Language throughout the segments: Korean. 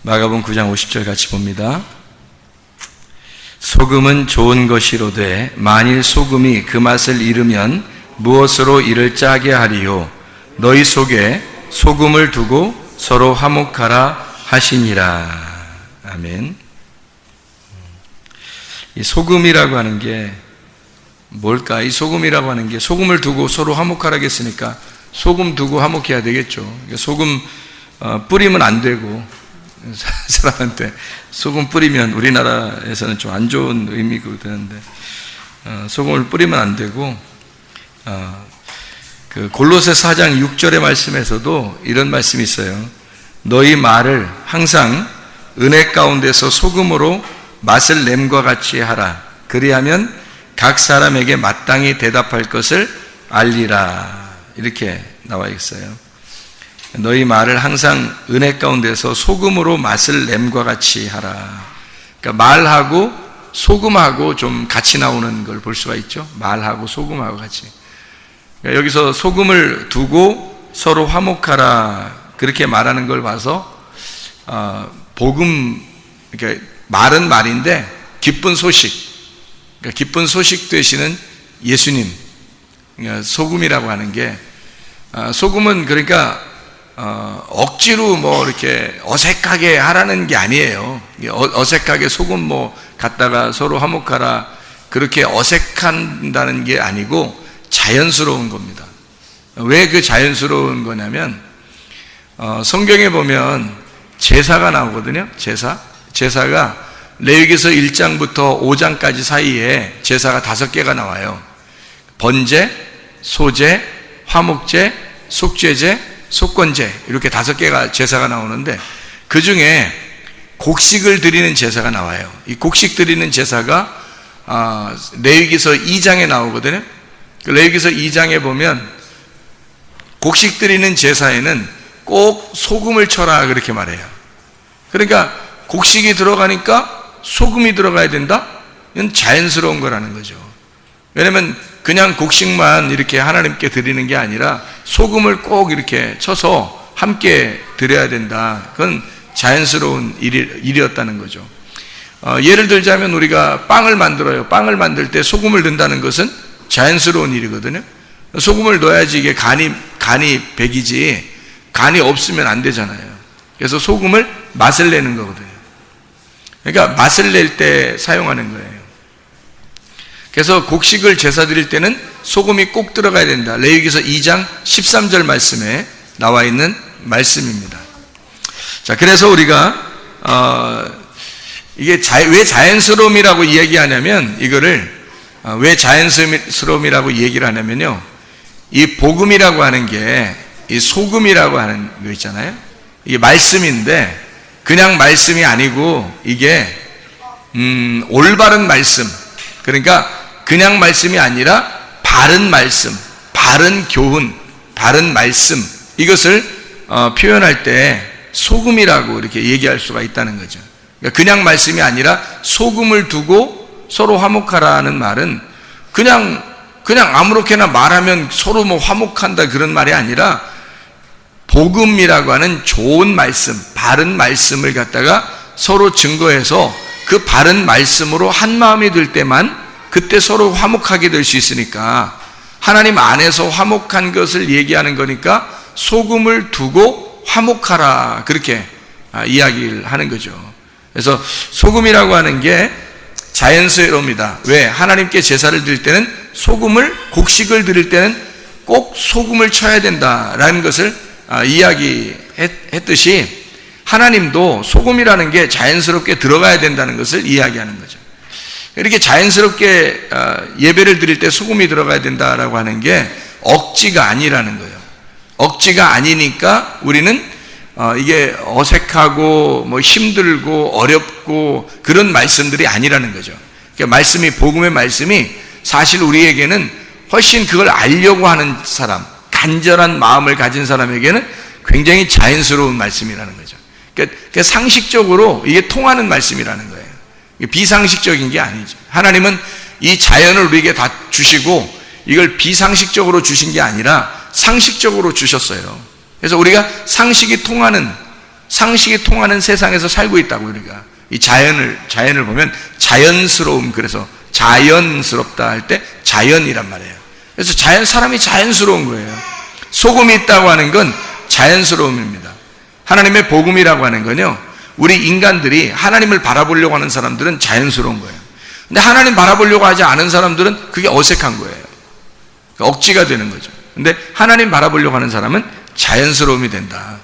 마가복음 9장 50절 같이 봅니다. 소금은 좋은 것이로되 만일 소금이 그 맛을 잃으면 무엇으로 이를 짜게 하리요? 너희 속에 소금을 두고 서로 화목하라 하시니라. 아멘. 이 소금이라고 하는 게 뭘까? 이 소금이라고 하는 게 소금을 두고 서로 화목하라 했으니까 소금 두고 화목해야 되겠죠. 소금 뿌리면 안 되고, 사람한테 소금 뿌리면 우리나라에서는 좀 안 좋은 의미가 되는데, 소금을 뿌리면 안 되고, 그 골로새 4장 6절의 말씀에서도 이런 말씀이 있어요. 너희 말을 항상 은혜 가운데서 소금으로 맛을 냄과 같이 하라. 그리하면 각 사람에게 마땅히 대답할 것을 알리라. 이렇게 나와 있어요. 너희 말을 항상 은혜 가운데서 소금으로 맛을 냄과 같이 하라. 그러니까 말하고 소금하고 좀 같이 나오는 걸 볼 수가 있죠. 말하고 소금하고 같이. 그러니까 여기서 소금을 두고 서로 화목하라 그렇게 말하는 걸 봐서 복음, 그러니까 말은 말인데 기쁜 소식, 그러니까 기쁜 소식 되시는 예수님, 그러니까 소금이라고 하는 게, 소금은 그러니까 억지로 뭐 이렇게 어색하게 하라는 게 아니에요. 어색하게 소금 뭐 갖다가 서로 화목하라 그렇게 어색한다는 게 아니고 자연스러운 겁니다. 왜 그 자연스러운 거냐면 성경에 보면 제사가 나오거든요. 제사가 레위기서 1장부터 5장까지 사이에 제사가 5개가 나와요. 번제, 소제, 화목제, 속죄제, 속건제, 이렇게 5개가 제사가 나오는데 그 중에 곡식을 드리는 제사가 나와요. 이 곡식 드리는 제사가 레위기서 2장에 나오거든요. 레위기서 2장에 보면 곡식 드리는 제사에는 꼭 소금을 쳐라 그렇게 말해요. 그러니까 곡식이 들어가니까 소금이 들어가야 된다? 이건 자연스러운 거라는 거죠. 왜냐면 그냥 곡식만 이렇게 하나님께 드리는 게 아니라 소금을 꼭 이렇게 쳐서 함께 드려야 된다. 그건 자연스러운 일이었다는 거죠. 예를 들자면 우리가 빵을 만들어요. 빵을 만들 때 소금을 넣는다는 것은 자연스러운 일이거든요. 소금을 넣어야지 이게 간이 배기지, 간이 없으면 안 되잖아요. 그래서 소금을 맛을 내는 거거든요. 그러니까 맛을 낼 때 사용하는 거예요. 그래서 곡식을 제사 드릴 때는 소금이 꼭 들어가야 된다. 레위기서 2장 13절 말씀에 나와 있는 말씀입니다. 자, 그래서 우리가 이게 왜 자연스러움이라고 이야기하냐면, 이거를 왜 자연스러움이라고 얘기를 하냐면요, 이 복음이라고 하는 게 이 소금이라고 하는 거 있잖아요. 이게 말씀인데 그냥 말씀이 아니고 이게 올바른 말씀, 그러니까 그냥 말씀이 아니라 바른 말씀, 바른 교훈, 바른 말씀, 이것을 표현할 때 소금이라고 이렇게 얘기할 수가 있다는 거죠. 그러니까 그냥 말씀이 아니라 소금을 두고 서로 화목하라는 말은 그냥 아무렇게나 말하면 서로 뭐 화목한다 그런 말이 아니라 복음이라고 하는 좋은 말씀, 바른 말씀을 갖다가 서로 증거해서 그 바른 말씀으로 한 마음이 될 때만 그때 서로 화목하게 될 수 있으니까, 하나님 안에서 화목한 것을 얘기하는 거니까 소금을 두고 화목하라 그렇게 이야기를 하는 거죠. 그래서 소금이라고 하는 게 자연스러움이다. 왜? 하나님께 제사를 드릴 때는 곡식을 드릴 때는 꼭 소금을 쳐야 된다라는 것을 이야기했듯이 하나님도 소금이라는 게 자연스럽게 들어가야 된다는 것을 이야기하는 거죠. 이렇게 자연스럽게 예배를 드릴 때 소금이 들어가야 된다라고 하는 게 억지가 아니라는 거예요. 억지가 아니니까 우리는 이게 어색하고 뭐 힘들고 어렵고 그런 말씀들이 아니라는 거죠. 그러니까 복음의 말씀이 사실 우리에게는 훨씬 그걸 알려고 하는 사람, 간절한 마음을 가진 사람에게는 굉장히 자연스러운 말씀이라는 거죠. 그러니까 상식적으로 이게 통하는 말씀이라는 거예요. 비상식적인 게 아니죠. 하나님은 이 자연을 우리에게 다 주시고 이걸 비상식적으로 주신 게 아니라 상식적으로 주셨어요. 그래서 우리가 상식이 통하는 상식이 통하는 세상에서 살고 있다고. 우리가 이 자연을 보면 자연스러움, 그래서 자연스럽다 할 때 자연이란 말이에요. 그래서 사람이 자연스러운 거예요. 소금이 있다고 하는 건 자연스러움입니다. 하나님의 복음이라고 하는 건요, 우리 인간들이 하나님을 바라보려고 하는 사람들은 자연스러운 거예요. 근데 하나님 바라보려고 하지 않은 사람들은 그게 어색한 거예요. 억지가 되는 거죠. 근데 하나님 바라보려고 하는 사람은 자연스러움이 된다.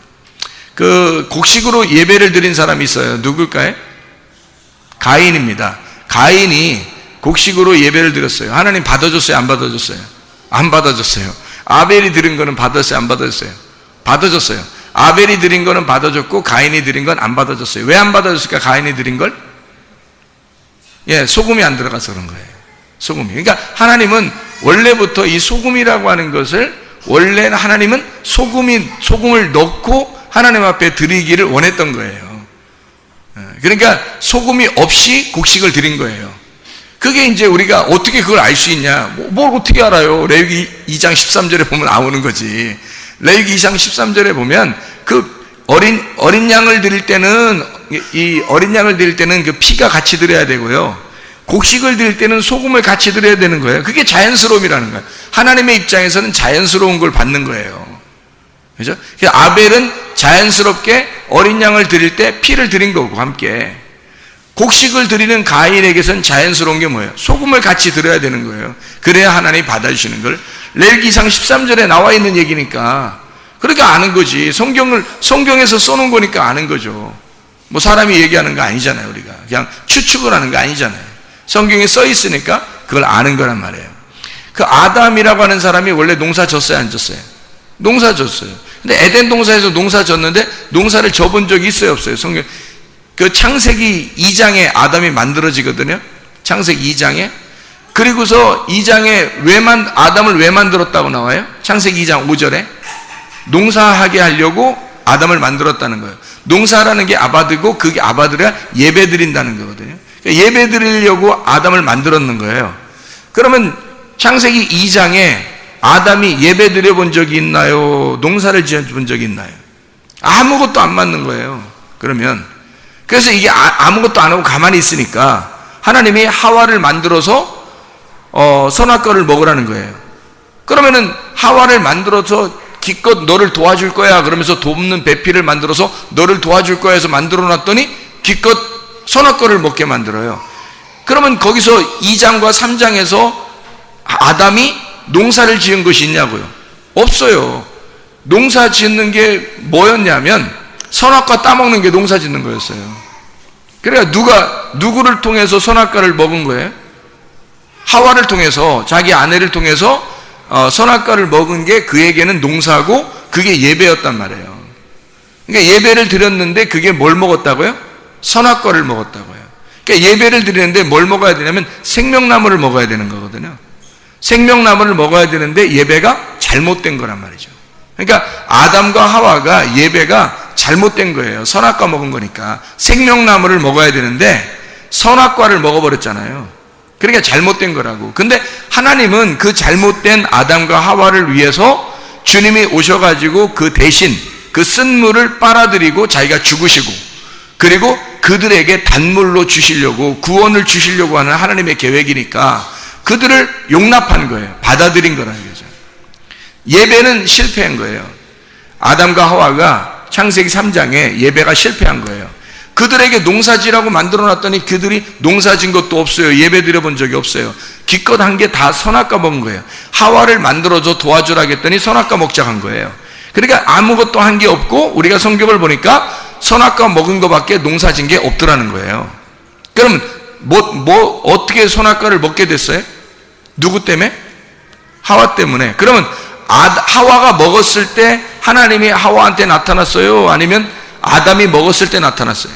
그 곡식으로 예배를 드린 사람이 있어요. 누굴까요? 가인입니다. 가인이 곡식으로 예배를 드렸어요. 하나님 받아줬어요? 안 받아줬어요? 안 받아줬어요. 아벨이 드린 거는 받았어요? 안 받아줬어요? 받아줬어요. 아벨이 드린 거는 받아줬고 가인이 드린 건 안 받아줬어요. 왜 안 받아줬을까? 가인이 드린 걸? 소금이 안 들어가서 그런 거예요. 소금이. 그러니까 하나님은 원래부터 이 소금이라고 하는 것을, 원래는 하나님은 소금을 넣고 하나님 앞에 드리기를 원했던 거예요. 그러니까 소금이 없이 곡식을 드린 거예요. 그게 이제 우리가 어떻게 그걸 알 수 있냐? 뭘 어떻게 알아요? 레위기 2장 13절에 보면 나오는 거지. 레위기 2장 13절에 보면 그 어린 양을 드릴 때는, 이 어린 양을 드릴 때는 그 피가 같이 들어야 되고요, 곡식을 드릴 때는 소금을 같이 드려야 되는 거예요. 그게 자연스러움이라는 거예요. 하나님의 입장에서는 자연스러운 걸 받는 거예요. 그죠? 아벨은 자연스럽게 어린 양을 드릴 때 피를 드린 거고 함께, 곡식을 드리는 가인에게서는 자연스러운 게 뭐예요? 소금을 같이 드려야 되는 거예요. 그래야 하나님이 받아주시는 걸. 레위기상 13절에 나와 있는 얘기니까, 그러니까 아는 거지. 성경에서 써놓은 거니까 아는 거죠. 뭐 사람이 얘기하는 거 아니잖아요. 우리가 그냥 추측을 하는 거 아니잖아요. 성경에 써 있으니까 그걸 아는 거란 말이에요. 그 아담이라고 하는 사람이 원래 농사 졌어요, 안 졌어요? 농사 졌어요. 근데 에덴 동산에서 농사 졌는데 농사를 져본 적이 있어요, 없어요? 성경 그 창세기 2장에 아담이 만들어지거든요. 창세기 2장에. 그리고서 2장에 아담을 왜 만들었다고 나와요? 창세기 2장 5절에 농사하게 하려고 아담을 만들었다는 거예요. 농사라는 게 아바드고, 그게 아바드라 예배 드린다는 거거든요. 그러니까 예배 드리려고 아담을 만들었는 거예요. 그러면 창세기 2장에 아담이 예배 드려본 적이 있나요? 농사를 지어본 적이 있나요? 아무것도 안 맞는 거예요. 그래서 이게 아무것도 안 하고 가만히 있으니까 하나님이 하와를 만들어서 선악과를 먹으라는 거예요. 그러면은 하와를 만들어서 기껏 너를 도와줄 거야 그러면서 돕는 배필을 만들어서 너를 도와줄 거야 해서 만들어 놨더니 기껏 선악과를 먹게 만들어요. 그러면 거기서 2장과 3장에서 아담이 농사를 지은 것이 있냐고요? 없어요. 농사 짓는 게 뭐였냐면 선악과 따먹는 게 농사 짓는 거였어요. 그러니까 누구를 통해서 선악과를 먹은 거예요? 하와를 통해서, 자기 아내를 통해서 선악과를 먹은 게 그에게는 농사고, 그게 예배였단 말이에요. 그러니까 예배를 드렸는데 그게 뭘 먹었다고요? 선악과를 먹었다고요. 그러니까 예배를 드리는데 뭘 먹어야 되냐면 생명나무를 먹어야 되는 거거든요. 생명나무를 먹어야 되는데 예배가 잘못된 거란 말이죠. 그러니까 아담과 하와가 예배가 잘못된 거예요. 선악과 먹은 거니까. 생명나무를 먹어야 되는데 선악과를 먹어버렸잖아요. 그러니까 잘못된 거라고. 근데 하나님은 그 잘못된 아담과 하와를 위해서 주님이 오셔가지고 그 대신 그 쓴물을 빨아들이고 자기가 죽으시고, 그리고 그들에게 단물로 주시려고, 구원을 주시려고 하는 하나님의 계획이니까 그들을 용납한 거예요. 받아들인 거라는 거죠. 예배는 실패한 거예요. 아담과 하와가 창세기 3장에 예배가 실패한 거예요. 그들에게 농사지라고 만들어 놨더니 그들이 농사진 것도 없어요. 예배 드려본 적이 없어요. 기껏 한 게 다 선악과 먹은 거예요. 하와를 만들어줘 도와주라 했더니 선악과 먹자 한 거예요. 그러니까 아무것도 한 게 없고, 우리가 성경을 보니까 선악과 먹은 것밖에 농사진 게 없더라는 거예요. 그러면 어떻게 선악과를 먹게 됐어요? 누구 때문에? 하와 때문에. 그러면 하와가 먹었을 때 하나님이 하와한테 나타났어요? 아니면 아담이 먹었을 때 나타났어요?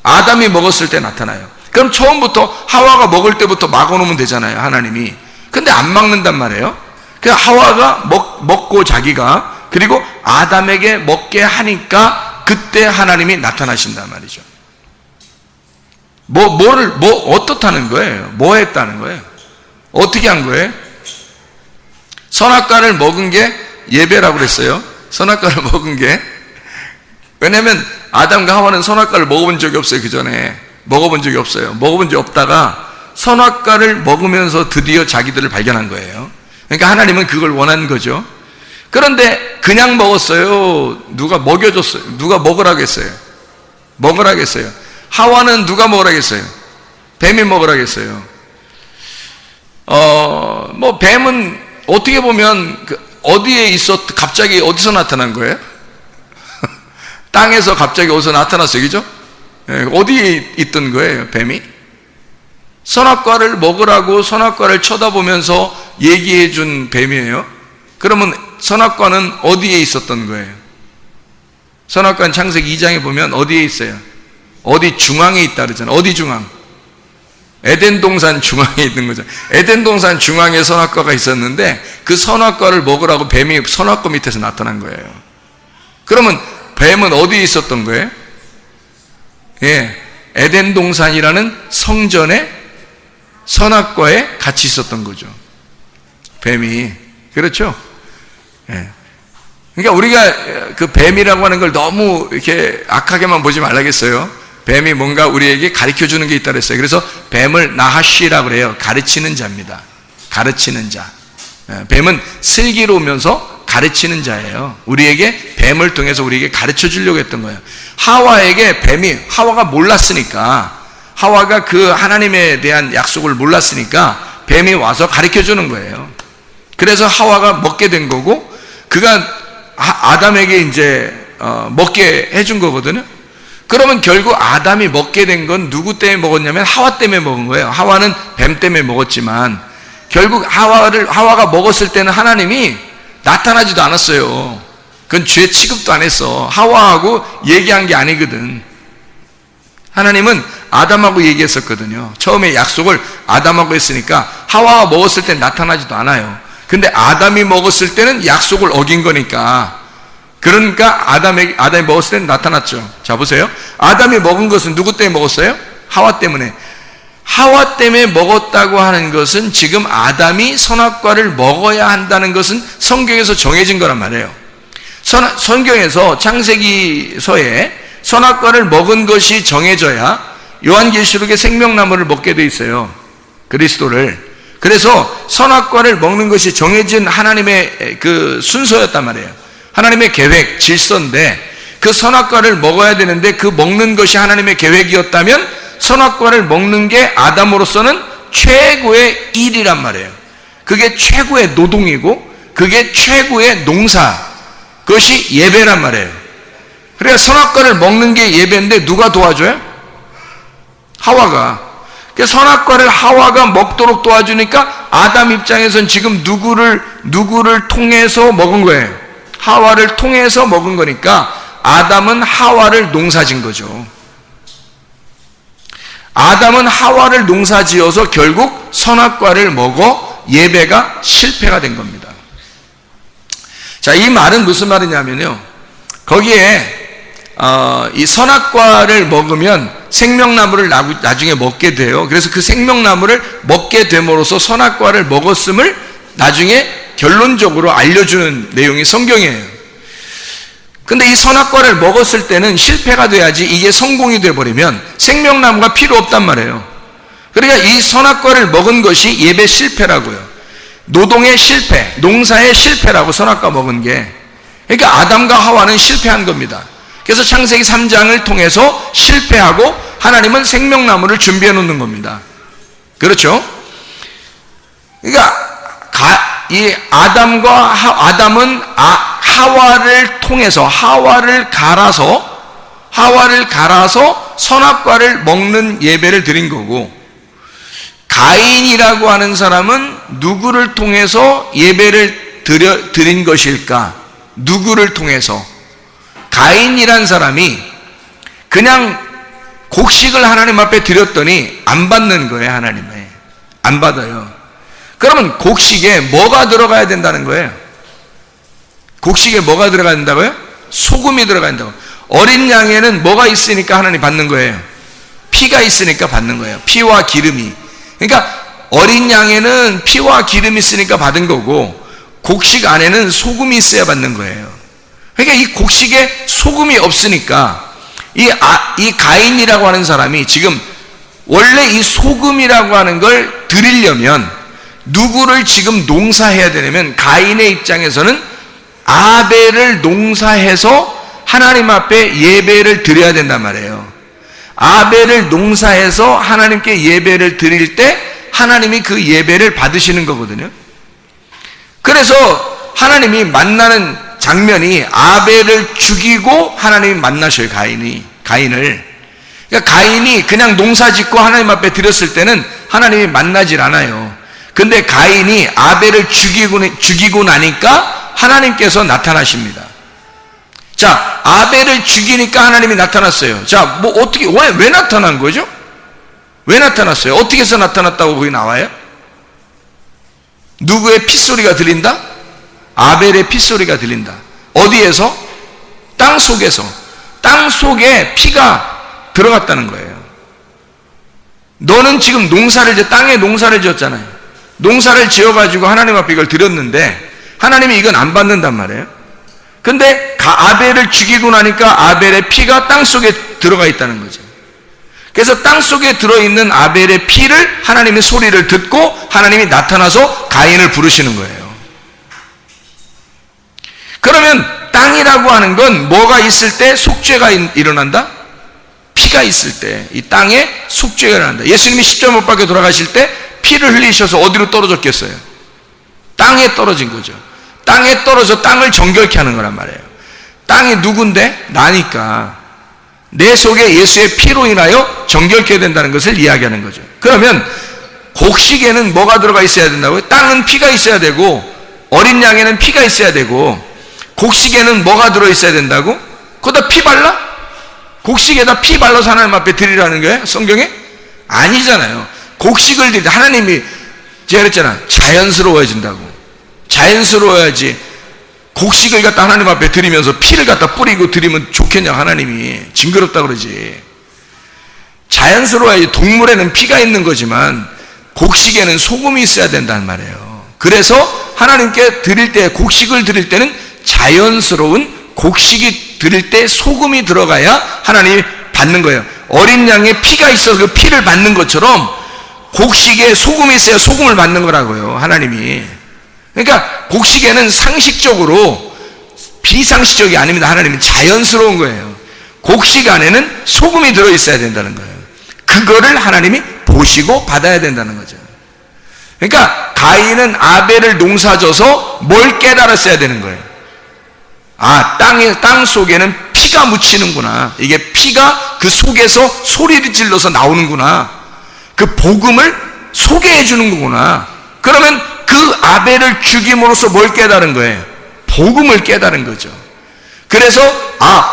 아담이 먹었을 때 나타나요. 그럼 처음부터 하와가 먹을 때부터 막아놓으면 되잖아요, 하나님이. 근데 안 막는단 말이에요. 그래서 하와가 먹고 자기가, 그리고 아담에게 먹게 하니까 그때 하나님이 나타나신단 말이죠. 어떻다는 거예요? 뭐 했다는 거예요? 어떻게 한 거예요? 선악과를 먹은 게 예배라고 그랬어요. 선악과를 먹은 게. 왜냐면 아담과 하와는 선악과를 먹어본 적이 없어요. 그 전에 먹어본 적이 없어요. 먹어본 적이 없다가 선악과를 먹으면서 드디어 자기들을 발견한 거예요. 그러니까 하나님은 그걸 원하는 거죠. 그런데 그냥 먹었어요? 누가 먹여줬어요? 누가 먹으라고 했어요? 먹으라고 했어요. 하와는 누가 먹으라고 했어요? 뱀이 먹으라고 했어요. 뭐 뱀은 어떻게 보면 어디에 갑자기 어디서 나타난 거예요? 땅에서 갑자기 어디서 나타났어요, 그죠? 어디에 있던 거예요, 뱀이? 선악과를 먹으라고 선악과를 쳐다보면서 얘기해 준 뱀이에요. 그러면 선악과는 어디에 있었던 거예요? 선악과는 창세기 2장에 보면 어디에 있어요? 어디 중앙에 있다 그러잖아요. 어디 중앙? 에덴 동산 중앙에 있는 거죠. 에덴 동산 중앙에 선악과가 있었는데 그 선악과를 먹으라고 뱀이 선악과 밑에서 나타난 거예요. 그러면 뱀은 어디에 있었던 거예요? 에덴 동산이라는 성전에 선악과에 같이 있었던 거죠. 뱀이. 그렇죠? 그러니까 우리가 그 뱀이라고 하는 걸 너무 이렇게 악하게만 보지 말라겠어요. 뱀이 뭔가 우리에게 가르쳐 주는 게 있다 그랬어요. 그래서 뱀을 나하시라고 그래요. 가르치는 자입니다. 가르치는 자. 뱀은 슬기로우면서 가르치는 자예요. 우리에게 뱀을 통해서 우리에게 가르쳐 주려고 했던 거예요. 하와에게 하와가 몰랐으니까, 하와가 그 하나님에 대한 약속을 몰랐으니까 뱀이 와서 가르쳐 주는 거예요. 그래서 하와가 먹게 된 거고, 그가 아담에게 이제 먹게 해준 거거든요. 그러면 결국 아담이 먹게 된 건 누구 때문에 먹었냐면 하와 때문에 먹은 거예요. 하와는 뱀 때문에 먹었지만 결국 하와가 먹었을 때는 하나님이 나타나지도 않았어요. 그건 죄 취급도 안 했어. 하와하고 얘기한 게 아니거든. 하나님은 아담하고 얘기했었거든요. 처음에 약속을 아담하고 했으니까 하와가 먹었을 때 나타나지도 않아요. 근데 아담이 먹었을 때는 약속을 어긴 거니까, 그러니까 아담이 먹었을 때는 나타났죠. 자, 보세요. 아담이 먹은 것은 누구 때문에 먹었어요? 하와 때문에. 하와 때문에 먹었다고 하는 것은 지금 아담이 선악과를 먹어야 한다는 것은 성경에서 정해진 거란 말이에요. 성경에서 창세기서에 선악과를 먹은 것이 정해져야 요한계시록의 생명나무를 먹게 돼 있어요. 그리스도를. 그래서 선악과를 먹는 것이 정해진 하나님의 그 순서였단 말이에요. 하나님의 계획, 질서인데 그 선악과를 먹어야 되는데 그 먹는 것이 하나님의 계획이었다면 선악과를 먹는 게 아담으로서는 최고의 일이란 말이에요. 그게 최고의 노동이고 그게 최고의 농사, 그것이 예배란 말이에요. 그러니까 선악과를 먹는 게 예배인데 누가 도와줘요? 하와가. 그러니까 선악과를 하와가 먹도록 도와주니까 아담 입장에서는 지금 누구를 통해서 먹은 거예요? 하와를 통해서 먹은 거니까 아담은 하와를 농사진 거죠. 아담은 하와를 농사지어서 결국 선악과를 먹어 예배가 실패가 된 겁니다. 자, 이 말은 무슨 말이냐면요, 거기에 이 선악과를 먹으면 생명나무를 나중에 먹게 돼요. 그래서 그 생명나무를 먹게 됨으로써 선악과를 먹었음을 나중에 결론적으로 알려주는 내용이 성경이에요. 근데 이 선악과를 먹었을 때는 실패가 돼야지 이게 성공이 돼버리면 생명나무가 필요 없단 말이에요. 그러니까 이 선악과를 먹은 것이 예배 실패라고요. 노동의 실패, 농사의 실패라고, 선악과 먹은 게. 그러니까 아담과 하와는 실패한 겁니다. 그래서 창세기 3장을 통해서 실패하고 하나님은 생명나무를 준비해 놓는 겁니다. 그렇죠? 그러니까 이 아담은 하와를 통해서 하와를 갈아서 선악과를 먹는 예배를 드린 거고, 가인이라고 하는 사람은 누구를 통해서 예배를 드린 것일까? 누구를 통해서? 가인이란 사람이 그냥 곡식을 하나님 앞에 드렸더니 안 받는 거예요. 하나님에 안 받아요. 그러면 곡식에 뭐가 들어가야 된다는 거예요? 곡식에 뭐가 들어가야 된다고요? 소금이 들어가야 된다고. 어린 양에는 뭐가 있으니까 하나님 받는 거예요? 피가 있으니까 받는 거예요. 피와 기름이. 그러니까 어린 양에는 피와 기름이 있으니까 받은 거고, 곡식 안에는 소금이 있어야 받는 거예요. 그러니까 이 곡식에 소금이 없으니까 이 가인이라고 하는 사람이 지금 원래 이 소금이라고 하는 걸 드리려면 누구를 지금 농사해야 되냐면 가인의 입장에서는 아벨을 농사해서 하나님 앞에 예배를 드려야 된단 말이에요. 아벨을 농사해서 하나님께 예배를 드릴 때 하나님이 그 예배를 받으시는 거거든요. 그래서 하나님이 만나는 장면이 아벨을 죽이고 하나님이 만나셔요. 가인을. 그러니까 가인이 그냥 농사 짓고 하나님 앞에 드렸을 때는 하나님이 만나질 않아요. 근데 가인이 아벨을 죽이고 나니까 하나님께서 나타나십니다. 자, 아벨을 죽이니까 하나님이 나타났어요. 자, 뭐 어떻게 왜 나타난 거죠? 왜 나타났어요? 어떻게 해서 나타났다고 거기 나와요? 누구의 핏소리가 들린다? 아벨의 핏소리가 들린다. 어디에서? 땅 속에서. 땅 속에 피가 들어갔다는 거예요. 너는 지금 땅에 농사를 지었잖아요. 농사를 지어가지고 하나님 앞에 이걸 드렸는데 하나님이 이건 안 받는단 말이에요. 근데 아벨을 죽이고 나니까 아벨의 피가 땅 속에 들어가 있다는 거죠. 그래서 땅 속에 들어있는 아벨의 피를 하나님의 소리를 듣고 하나님이 나타나서 가인을 부르시는 거예요. 그러면 땅이라고 하는 건 뭐가 있을 때 속죄가 일어난다? 피가 있을 때 이 땅에 속죄가 일어난다. 예수님이 십자가 못 박혀 돌아가실 때 피를 흘리셔서 어디로 떨어졌겠어요? 땅에 떨어진 거죠. 땅에 떨어져 땅을 정결케 하는 거란 말이에요. 땅이 누군데? 나니까 내 속에 예수의 피로 인하여 정결케 된다는 것을 이야기하는 거죠. 그러면 곡식에는 뭐가 들어가 있어야 된다고요? 땅은 피가 있어야 되고 어린 양에는 피가 있어야 되고 곡식에는 뭐가 들어있어야 된다고? 거기다 피 발라? 곡식에다 피 발라서 하나님 앞에 드리라는 거예요? 성경에? 아니잖아요. 곡식을 드릴 때 하나님이 제가 그랬잖아. 자연스러워진다고. 자연스러워야지 곡식을 갖다 하나님 앞에 드리면서 피를 갖다 뿌리고 드리면 좋겠냐 하나님이. 징그럽다 그러지. 자연스러워야지. 동물에는 피가 있는 거지만 곡식에는 소금이 있어야 된다는 말이에요. 그래서 하나님께 드릴 때 곡식을 드릴 때는 자연스러운 곡식이 드릴 때 소금이 들어가야 하나님이 받는 거예요. 어린 양에 피가 있어서 그 피를 받는 것처럼 곡식에 소금이 있어야 소금을 받는 거라고요. 하나님이. 그러니까 곡식에는 상식적으로 비상식적이 아닙니다. 하나님은 자연스러운 거예요. 곡식 안에는 소금이 들어있어야 된다는 거예요. 그거를 하나님이 보시고 받아야 된다는 거죠. 그러니까 가인은 아벨을 농사져서 뭘 깨달았어야 되는 거예요. 아, 땅 속에는 피가 묻히는구나. 이게 피가 그 속에서 소리를 질러서 나오는구나. 그 복음을 소개해 주는 거구나. 그러면 그 아벨을 죽임으로써 뭘 깨달은 거예요? 복음을 깨달은 거죠. 그래서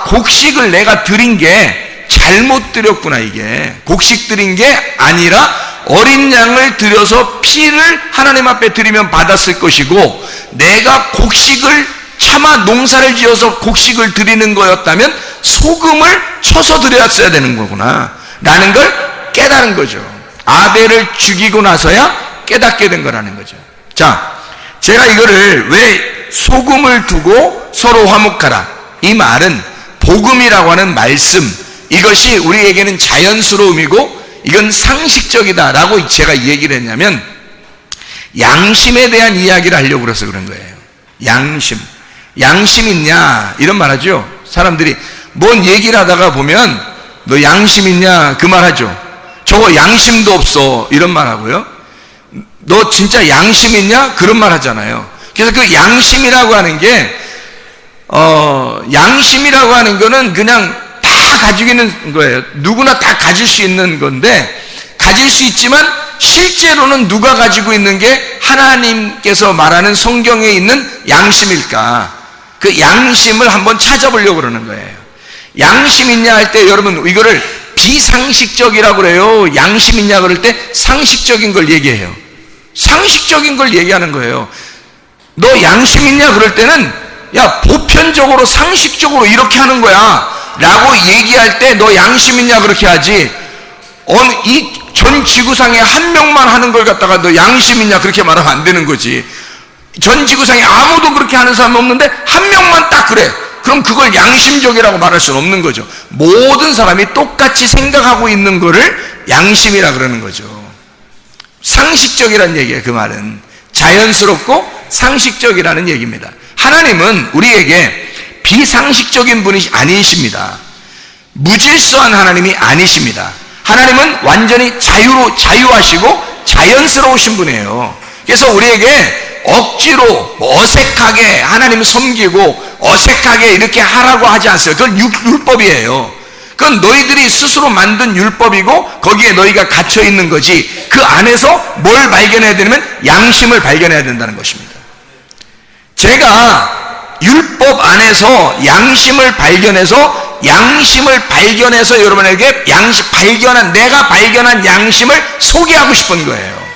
곡식을 내가 드린 게 잘못 드렸구나. 이게 곡식 드린 게 아니라 어린 양을 들여서 피를 하나님 앞에 드리면 받았을 것이고, 내가 곡식을 차마 농사를 지어서 곡식을 드리는 거였다면 소금을 쳐서 드렸어야 되는 거구나 라는 걸 깨달은 거죠. 아벨을 죽이고 나서야 깨닫게 된 거라는 거죠. 자, 제가 이거를 왜 소금을 두고 서로 화목하라, 이 말은 복음이라고 하는 말씀, 이것이 우리에게는 자연스러움이고 이건 상식적이다 라고 제가 얘기를 했냐면, 양심에 대한 이야기를 하려고 그래서 그런 거예요. 양심 있냐 이런 말 하죠. 사람들이 뭔 얘기를 하다가 보면 너 양심 있냐 그 말 하죠. 저거 양심도 없어 이런 말 하고요. 너 진짜 양심 있냐 그런 말 하잖아요. 그래서 그 양심이라고 하는 게 양심이라고 하는 거는 그냥 다 가지고 있는 거예요. 누구나 다 가질 수 있는 건데, 가질 수 있지만 실제로는 누가 가지고 있는 게 하나님께서 말하는 성경에 있는 양심일까? 그 양심을 한번 찾아보려고 그러는 거예요. 양심 있냐 할 때 여러분 이거를 비상식적이라고 그래요. 양심 있냐 그럴 때 상식적인 걸 얘기해요. 상식적인 걸 얘기하는 거예요. 너 양심 있냐 그럴 때는 야 보편적으로 상식적으로 이렇게 하는 거야 라고 얘기할 때 너 양심 있냐 그렇게 하지, 이 전 지구상에 한 명만 하는 걸 갖다가 너 양심 있냐 그렇게 말하면 안 되는 거지. 전 지구상에 아무도 그렇게 하는 사람이 없는데 한 명만 딱 그래. 그럼 그걸 양심적이라고 말할 수는 없는 거죠. 모든 사람이 똑같이 생각하고 있는 거를 양심이라 그러는 거죠. 상식적이라는 얘기예요. 그 말은 자연스럽고 상식적이라는 얘기입니다. 하나님은 우리에게 비상식적인 분이 아니십니다. 무질서한 하나님이 아니십니다. 하나님은 완전히 자유하시고 자연스러우신 분이에요. 그래서 우리에게 억지로 어색하게 하나님을 섬기고 어색하게 이렇게 하라고 하지 않어요. 그건 율법이에요. 그건 너희들이 스스로 만든 율법이고 거기에 너희가 갇혀 있는 거지. 그 안에서 뭘 발견해야 되냐면 양심을 발견해야 된다는 것입니다. 제가 율법 안에서 양심을 발견해서 여러분에게 내가 발견한 양심을 소개하고 싶은 거예요.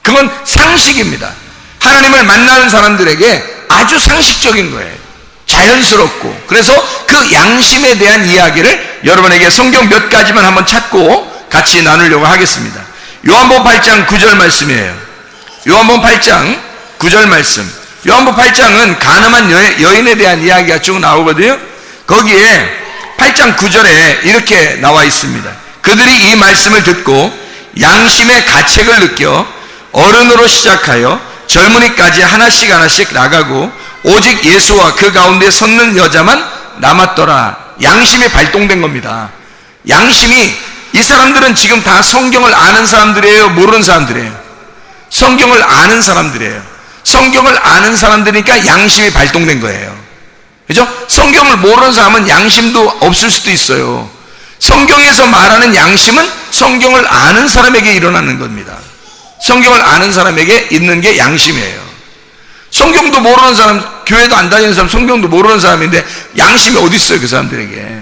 그건 상식입니다. 하나님을 만나는 사람들에게 아주 상식적인 거예요. 자연스럽고. 그래서 그 양심에 대한 이야기를 여러분에게 성경 몇 가지만 한번 찾고 같이 나누려고 하겠습니다. 요한복음 8장 9절 말씀이에요. 요한복음 8장 9절 말씀. 요한복음 8장은 간음한 여인에 대한 이야기가 쭉 나오거든요. 거기에 8장 9절에 이렇게 나와 있습니다. 그들이 이 말씀을 듣고 양심의 가책을 느껴 어른으로 시작하여 젊은이까지 하나씩 나가고 오직 예수와 그 가운데 섰는 여자만 남았더라. 양심이 발동된 겁니다. 양심이, 이 사람들은 지금 다 성경을 아는 사람들이에요? 모르는 사람들이에요? 성경을 아는 사람들이에요. 성경을 아는 사람들이니까 양심이 발동된 거예요. 그죠? 성경을 모르는 사람은 양심도 없을 수도 있어요. 성경에서 말하는 양심은 성경을 아는 사람에게 일어나는 겁니다. 성경을 아는 사람에게 있는 게 양심이에요. 성경도 모르는 사람, 교회도 안 다니는 사람, 성경도 모르는 사람인데 양심이 어디 있어요, 그 사람들에게.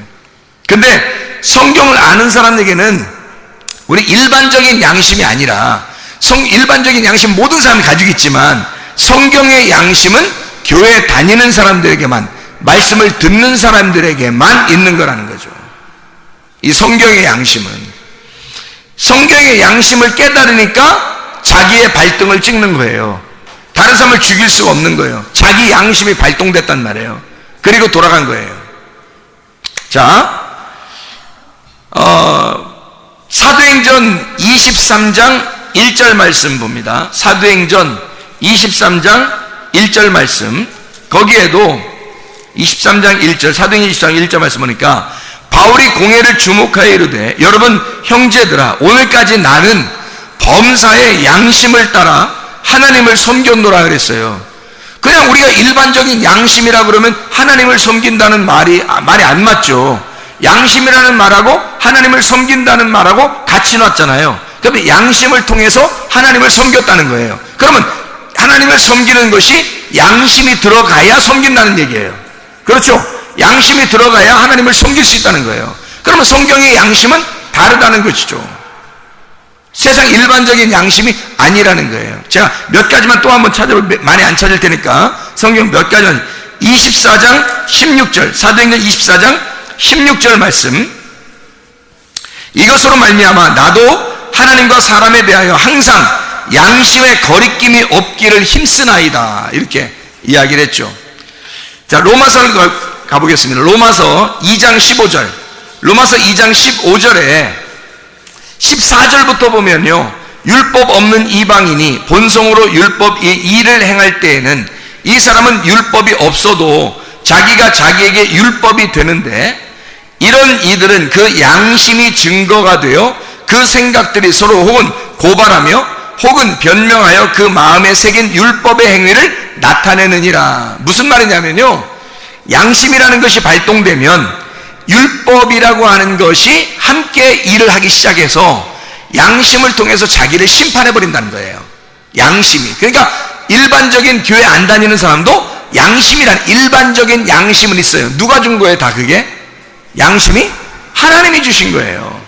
근데 성경을 아는 사람에게는 우리 일반적인 양심이 아니라 일반적인 양심 모든 사람이 가지고 있지만 성경의 양심은 교회 다니는 사람들에게만, 말씀을 듣는 사람들에게만 있는 거라는 거죠. 이 성경의 양심을 깨달으니까 자기의 발등을 찍는 거예요. 다른 사람을 죽일 수가 없는 거예요. 자기 양심이 발동됐단 말이에요. 그리고 돌아간 거예요. 자, 사도행전 23장 1절 말씀 봅니다. 사도행전 23장 1절 말씀. 거기에도 23장 1절, 사도행전 23장 1절 말씀 보니까 바울이 공회를 주목하여 이르되 여러분 형제들아, 오늘까지 나는 범사의 양심을 따라 하나님을 섬겼노라 그랬어요. 그냥 우리가 일반적인 양심이라 그러면 하나님을 섬긴다는 말이 안 맞죠. 양심이라는 말하고 하나님을 섬긴다는 말하고 같이 놨잖아요. 그러면 양심을 통해서 하나님을 섬겼다는 거예요. 그러면 하나님을 섬기는 것이 양심이 들어가야 섬긴다는 얘기예요. 그렇죠? 양심이 들어가야 하나님을 섬길 수 있다는 거예요. 그러면 성경의 양심은 다르다는 것이죠. 세상 일반적인 양심이 아니라는 거예요. 제가 몇 가지만 또 한번 많이 안 찾을 테니까 성경 몇 가지만, 24장 16절, 사도행전 24장 16절 말씀. 이것으로 말미암아 나도 하나님과 사람에 대하여 항상 양심의 거리낌이 없기를 힘쓰나이다, 이렇게 이야기를 했죠. 자, 로마서를 가보겠습니다. 로마서 2장 15절. 로마서 2장 15절에 14절부터 보면요, 율법 없는 이방인이 본성으로 율법 일을 행할 때에는 이 사람은 율법이 없어도 자기가 자기에게 율법이 되는데, 이런 이들은 그 양심이 증거가 되어 그 생각들이 서로 혹은 고발하며 혹은 변명하여 그 마음에 새긴 율법의 행위를 나타내느니라. 무슨 말이냐면요, 양심이라는 것이 발동되면 율법이라고 하는 것이 함께 일을 하기 시작해서 양심을 통해서 자기를 심판해버린다는 거예요. 양심이. 그러니까 일반적인 교회 안 다니는 사람도 양심이란 일반적인 양심은 있어요. 누가 준 거예요, 다 그게? 양심이? 하나님이 주신 거예요.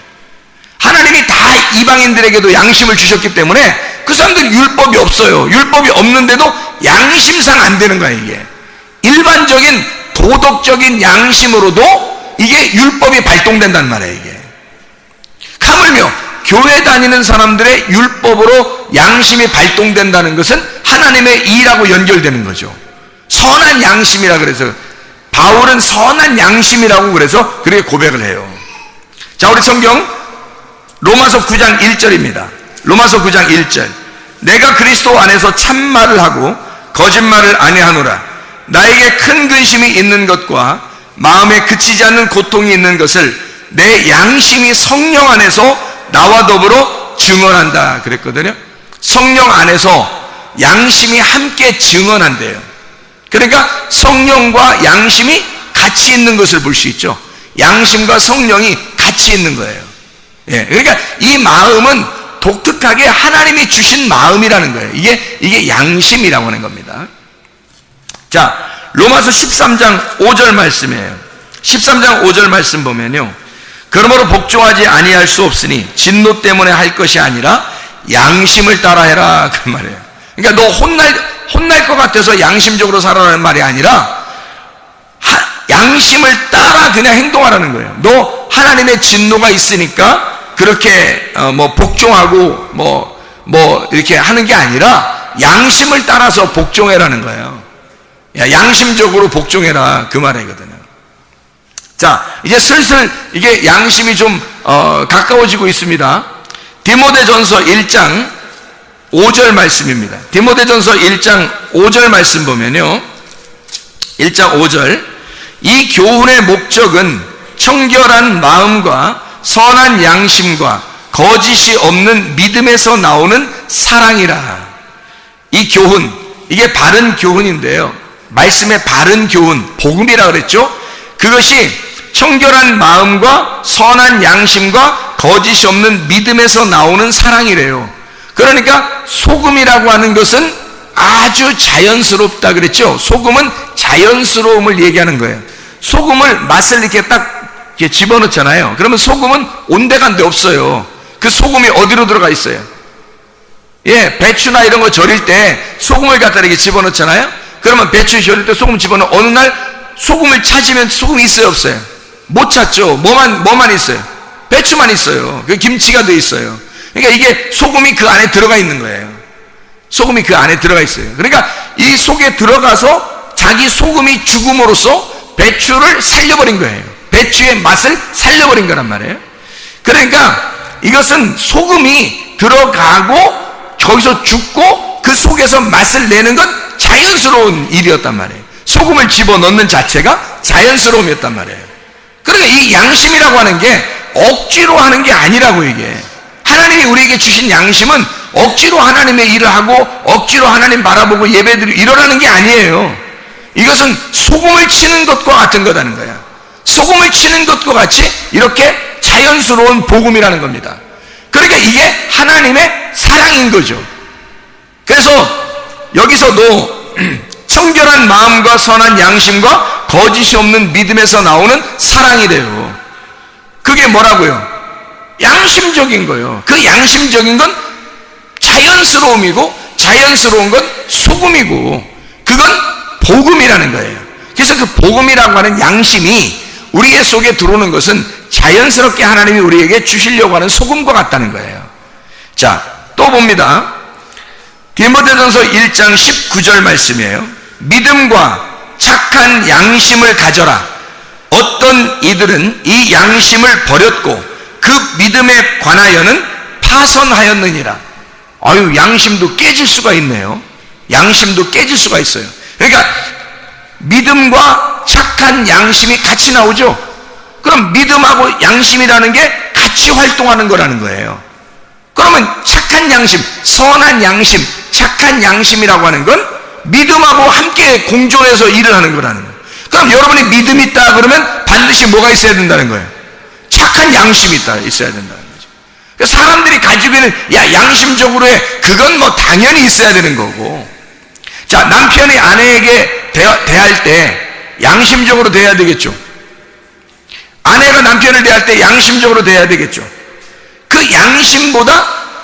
하나님이 다 이방인들에게도 양심을 주셨기 때문에 그 사람들은 율법이 없어요. 율법이 없는데도 양심상 안 되는 거예요, 이게. 일반적인 도덕적인 양심으로도 이게 율법이 발동된단 말이에요, 이게. 하물며 교회 다니는 사람들의 율법으로 양심이 발동된다는 것은 하나님의 일하고 연결되는 거죠. 선한 양심이라 그래서 바울은 선한 양심이라고 그래서 그렇게 고백을 해요. 자, 우리 성경 로마서 9장 1절입니다. 로마서 9장 1절. 내가 그리스도 안에서 참말을 하고 거짓말을 아니하노라. 나에게 큰 근심이 있는 것과 마음에 그치지 않는 고통이 있는 것을 내 양심이 성령 안에서 나와 더불어 증언한다 그랬거든요. 성령 안에서 양심이 함께 증언한대요. 그러니까 성령과 양심이 같이 있는 것을 볼 수 있죠. 양심과 성령이 같이 있는 거예요. 예, 그러니까 이 마음은 독특하게 하나님이 주신 마음이라는 거예요. 이게 양심이라고 하는 겁니다. 자, 로마서 13장 5절 말씀이에요. 13장 5절 말씀 보면요, 그러므로 복종하지 아니할 수 없으니 진노 때문에 할 것이 아니라 양심을 따라해라 그 말이에요. 그러니까 너 혼날 것 같아서 양심적으로 살아라는 말이 아니라 양심을 따라 그냥 행동하라는 거예요. 너 하나님의 진노가 있으니까 그렇게 복종하고 이렇게 하는 게 아니라 양심을 따라서 복종해라는 거예요. 양심적으로 복종해라 그 말이거든요. 자, 이제 슬슬 이게 양심이 좀 가까워지고 있습니다. 디모데전서 1장 5절 말씀입니다. 디모데전서 1장 5절 말씀 보면요, 1장 5절, 이 교훈의 목적은 청결한 마음과 선한 양심과 거짓이 없는 믿음에서 나오는 사랑이라. 이 교훈, 이게 바른 교훈인데요, 말씀의 바른 교훈, 복음이라 그랬죠. 그것이 청결한 마음과 선한 양심과 거짓이 없는 믿음에서 나오는 사랑이래요. 그러니까 소금이라고 하는 것은 아주 자연스럽다 그랬죠. 소금은 자연스러움을 얘기하는 거예요. 소금을 맛을 이렇게 딱 이렇게 집어넣잖아요. 그러면 소금은 온데간데 없어요. 그 소금이 어디로 들어가 있어요? 예, 배추나 이런 거 절일 때 소금을 갖다 이렇게 집어넣잖아요. 그러면 배추 절일 때 소금 집어넣어. 어느 날 소금을 찾으면 소금이 있어요, 없어요? 못 찾죠. 뭐만 있어요? 배추만 있어요. 그 김치가 돼 있어요. 그러니까 이게 소금이 그 안에 들어가 있는 거예요. 소금이 그 안에 들어가 있어요. 그러니까 이 속에 들어가서 자기 소금이 죽음으로써 배추를 살려버린 거예요. 배추의 맛을 살려버린 거란 말이에요. 그러니까 이것은 소금이 들어가고 거기서 죽고 그 속에서 맛을 내는 건 자연스러운 일이었단 말이에요. 소금을 집어넣는 자체가 자연스러움이었단 말이에요. 그러니까 이 양심이라고 하는 게 억지로 하는 게 아니라고. 이게 하나님이 우리에게 주신 양심은 억지로 하나님의 일을 하고 억지로 하나님 바라보고 예배드리고 이러라는 게 아니에요. 이것은 소금을 치는 것과 같은 거라는 거야. 소금을 치는 것과 같이 이렇게 자연스러운 복음이라는 겁니다. 그러니까 이게 하나님의 사랑인 거죠. 그래서 여기서도 청결한 마음과 선한 양심과 거짓이 없는 믿음에서 나오는 사랑이래요. 그게 뭐라고요? 양심적인 거예요. 그 양심적인 건 자연스러움이고 자연스러운 건 소금이고 그건 복음이라는 거예요. 그래서 그 복음이라고 하는 양심이 우리의 속에 들어오는 것은 자연스럽게 하나님이 우리에게 주시려고 하는 소금과 같다는 거예요. 자, 또 봅니다. 디모데전서 1장 19절 말씀이에요. 믿음과 착한 양심을 가져라. 어떤 이들은 이 양심을 버렸고 그 믿음에 관하여는 파선하였느니라. 아유, 양심도 깨질 수가 있네요. 양심도 깨질 수가 있어요. 그러니까 믿음과 착한 양심이 같이 나오죠. 그럼 믿음하고 양심이라는 게 같이 활동하는 거라는 거예요. 그러면 착한 양심, 선한 양심, 착한 양심이라고 하는 건 믿음하고 함께 공존해서 일을 하는 거라는 거예요. 그럼 여러분이 믿음이 있다 그러면 반드시 뭐가 있어야 된다는 거예요? 착한 양심이 있어야 된다는 거죠. 그러니까 사람들이 가지고 있는 양심적으로 해, 그건 뭐 당연히 있어야 되는 거고. 자, 남편이 아내에게 대할 때 양심적으로 대해야 되겠죠. 아내가 남편을 대할 때 양심적으로 대해야 되겠죠. 그 양심보다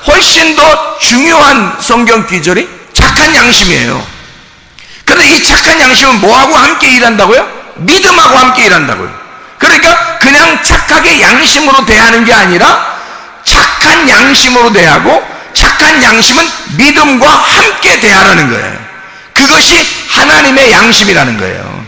훨씬 더 중요한 성경 기절이 착한 양심이에요. 그런데 이 착한 양심은 뭐하고 함께 일한다고요? 믿음하고 함께 일한다고요. 그러니까 그냥 착하게 양심으로 대하는 게 아니라 착한 양심으로 대하고 착한 양심은 믿음과 함께 대하라는 거예요. 그것이 하나님의 양심이라는 거예요.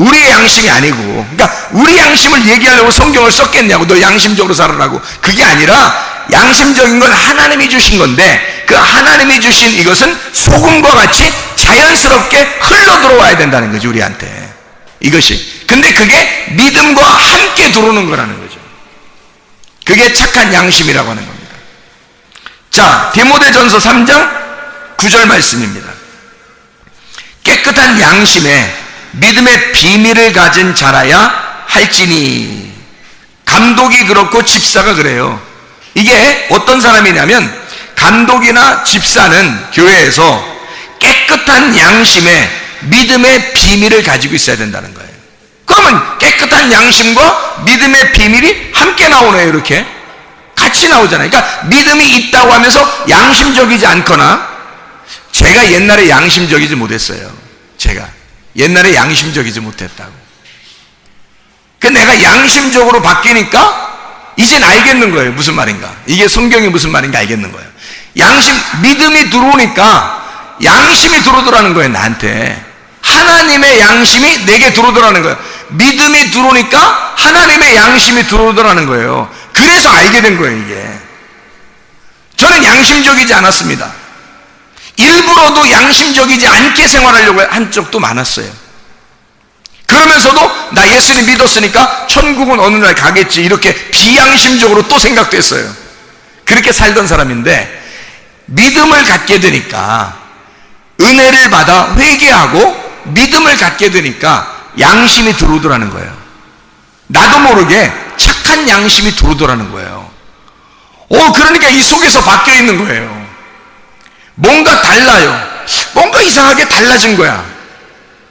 우리의 양심이 아니고, 그러니까 우리 양심을 얘기하려고 성경을 썼겠냐고, 너 양심적으로 살아라고. 그게 아니라 양심적인 건 하나님이 주신 건데, 그 하나님이 주신 이것은 소금과 같이 자연스럽게 흘러 들어와야 된다는 거지, 우리한테. 이것이. 근데 그게 믿음과 함께 들어오는 거라는 거죠. 그게 착한 양심이라고 하는 겁니다. 자, 디모데전서 3장 9절 말씀입니다. 깨끗한 양심에 믿음의 비밀을 가진 자라야 할지니. 감독이 그렇고 집사가 그래요. 이게 어떤 사람이냐면, 감독이나 집사는 교회에서 깨끗한 양심에 믿음의 비밀을 가지고 있어야 된다는 거예요. 그러면 깨끗한 양심과 믿음의 비밀이 함께 나오네요. 이렇게 같이 나오잖아요. 그러니까 믿음이 있다고 하면서 양심적이지 않거나, 제가 옛날에 양심적이지 못했어요. 제가 옛날에 양심적이지 못했다고. 그 내가 양심적으로 바뀌니까 이젠 알겠는 거예요. 무슨 말인가, 이게 성경이 무슨 말인가 알겠는 거예요. 믿음이 들어오니까 양심이 들어오더라는 거예요. 나한테 하나님의 양심이 내게 들어오더라는 거예요. 믿음이 들어오니까 하나님의 양심이 들어오더라는 거예요. 그래서 알게 된 거예요. 이게 저는 양심적이지 않았습니다. 일부러도 양심적이지 않게 생활하려고 한 적도 많았어요. 그러면서도 나 예수님 믿었으니까 천국은 어느 날 가겠지, 이렇게 비양심적으로 또 생각도 했어요. 그렇게 살던 사람인데, 믿음을 갖게 되니까, 은혜를 받아 회개하고 믿음을 갖게 되니까 양심이 들어오더라는 거예요. 나도 모르게 착한 양심이 들어오더라는 거예요. 그러니까 이 속에서 바뀌어 있는 거예요. 뭔가 달라요. 뭔가 이상하게 달라진 거야.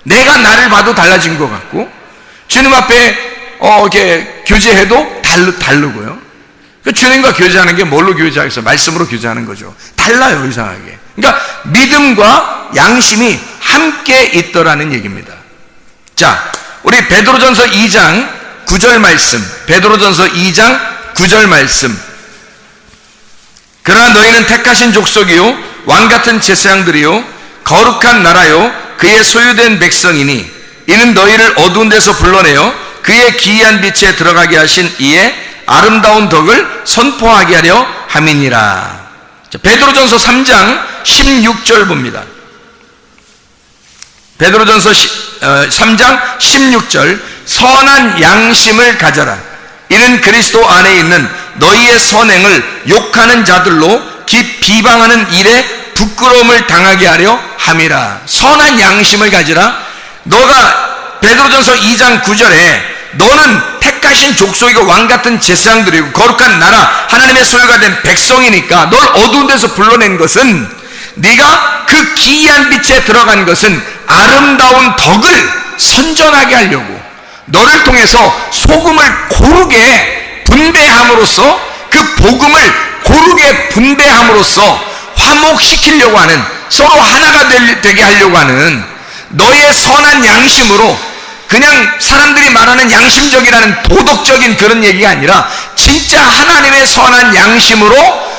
내가 나를 봐도 달라진 것 같고, 주님 앞에 이렇게 교제해도 다르고요. 주님과 교제하는 게 뭘로 교제하겠어요? 말씀으로 교제하는 거죠. 달라요, 이상하게. 그러니까 믿음과 양심이 함께 있더라는 얘기입니다. 자, 우리 베드로전서 2장 9절 말씀, 베드로전서 2장 9절 말씀. 그러나 너희는 택하신 족속이요 왕같은 제사장들이요 거룩한 나라요 그의 소유된 백성이니, 이는 너희를 어두운 데서 불러내어 그의 기이한 빛에 들어가게 하신 이의 아름다운 덕을 선포하게 하려 함이니라. 베드로전서 3장 16절 봅니다. 베드로전서 3장 16절. 선한 양심을 가져라. 이는 그리스도 안에 있는 너희의 선행을 욕하는 자들로 비방하는 일에 부끄러움을 당하게 하려 함이라. 선한 양심을 가지라. 너가 베드로전서 2장 9절에 너는 택하신 족속이고 왕같은 제사장들이고 거룩한 나라 하나님의 소유가 된 백성이니까 널 어두운 데서 불러낸 것은, 네가 그 기이한 빛에 들어간 것은 아름다운 덕을 선전하게 하려고, 너를 통해서 소금을 고르게 분배함으로써, 그 복음을 고르게 분배함으로써 화목시키려고 하는, 서로 하나가 되게 하려고 하는 너의 선한 양심으로, 그냥 사람들이 말하는 양심적이라는 도덕적인 그런 얘기가 아니라 진짜 하나님의 선한 양심으로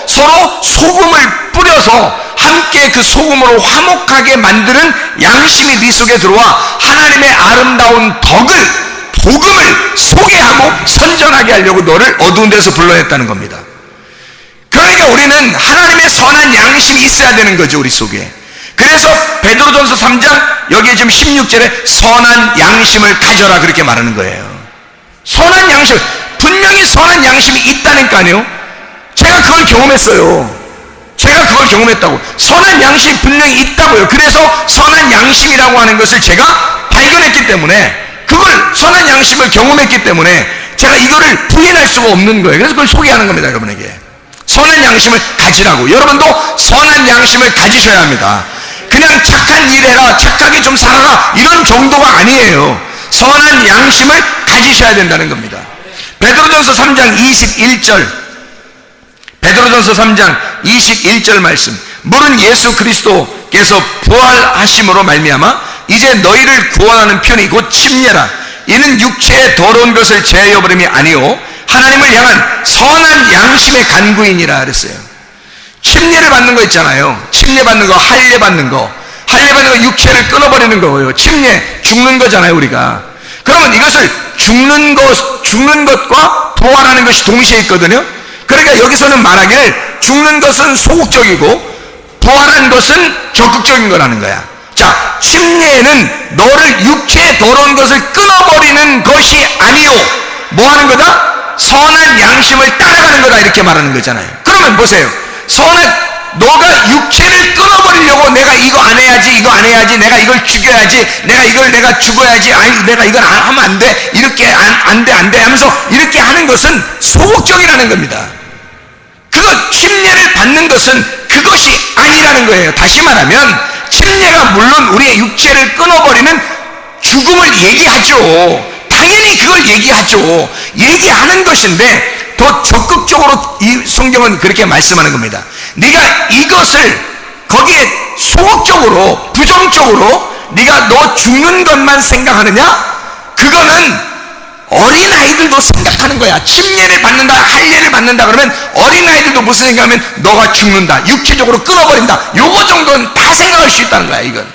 서로 소금을 뿌려서 함께 그 소금으로 화목하게 만드는 양심이 네 속에 들어와 하나님의 아름다운 덕을, 복음을 소개하고 선전하게 하려고 너를 어두운 데서 불러냈다는 겁니다. 그러니까 우리는 하나님의 선한 양심이 있어야 되는 거죠, 우리 속에. 그래서 베드로전서 3장 여기에 지금 16절에 선한 양심을 가져라 그렇게 말하는 거예요. 선한 양심, 분명히 선한 양심이 있다니까요. 제가 그걸 경험했어요. 제가 그걸 경험했다고. 선한 양심이 분명히 있다고요. 그래서 선한 양심이라고 하는 것을 제가 발견했기 때문에, 그걸 선한 양심을 경험했기 때문에 제가 이거를 부인할 수가 없는 거예요. 그래서 그걸 소개하는 겁니다, 여러분에게. 선한 양심을 가지라고. 여러분도 선한 양심을 가지셔야 합니다. 그냥 착한 일 해라, 착하게 좀 살아라, 이런 정도가 아니에요. 선한 양심을 가지셔야 된다는 겁니다. 베드로전서 3장 21절, 베드로전서 3장 21절 말씀. 물은 예수 그리스도께서 부활하심으로 말미암아 이제 너희를 구원하는 편이 곧 침례라. 이는 육체의 더러운 것을 제하여버림이 아니오 하나님을 향한 선한 양심의 간구이니라 그랬어요. 침례를 받는 거 있잖아요. 침례 받는 거, 할례 받는 거. 할례 받는 거 육체를 끊어버리는 거예요. 침례, 죽는 거잖아요, 우리가. 그러면 이것을 죽는 것과 부활하는 것이 동시에 있거든요. 그러니까 여기서는 말하기를 죽는 것은 소극적이고 부활한 것은 적극적인 거라는 거야. 자, 침례는 너를 육체의 더러운 것을 끊어버리는 것이 아니요, 뭐 하는 거다? 선한 양심을 따라가는 거다, 이렇게 말하는 거잖아요. 그러면 보세요. 너가 육체를 끊어버리려고 내가 이거 안 해야지, 이거 안 해야지, 내가 이걸 죽여야지, 내가 죽어야지, 아니 내가 이걸 하면 안 돼, 이렇게 안 돼 하면서 이렇게 하는 것은 소극적이라는 겁니다. 그것 침례를 받는 것은 그것이 아니라는 거예요. 다시 말하면 침례가 물론 우리의 육체를 끊어버리는 죽음을 얘기하죠. 당연히 그걸 얘기하죠. 얘기하는 것인데 더 적극적으로 이 성경은 그렇게 말씀하는 겁니다. 네가 이것을 거기에 소극적으로 부정적으로 네가 너 죽는 것만 생각하느냐? 그거는 어린아이들도 생각하는 거야. 침례를 받는다, 할례를 받는다 그러면 어린아이들도 무슨 생각하면 너가 죽는다, 육체적으로 끊어버린다, 요거 정도는 다 생각할 수 있다는 거야, 이건.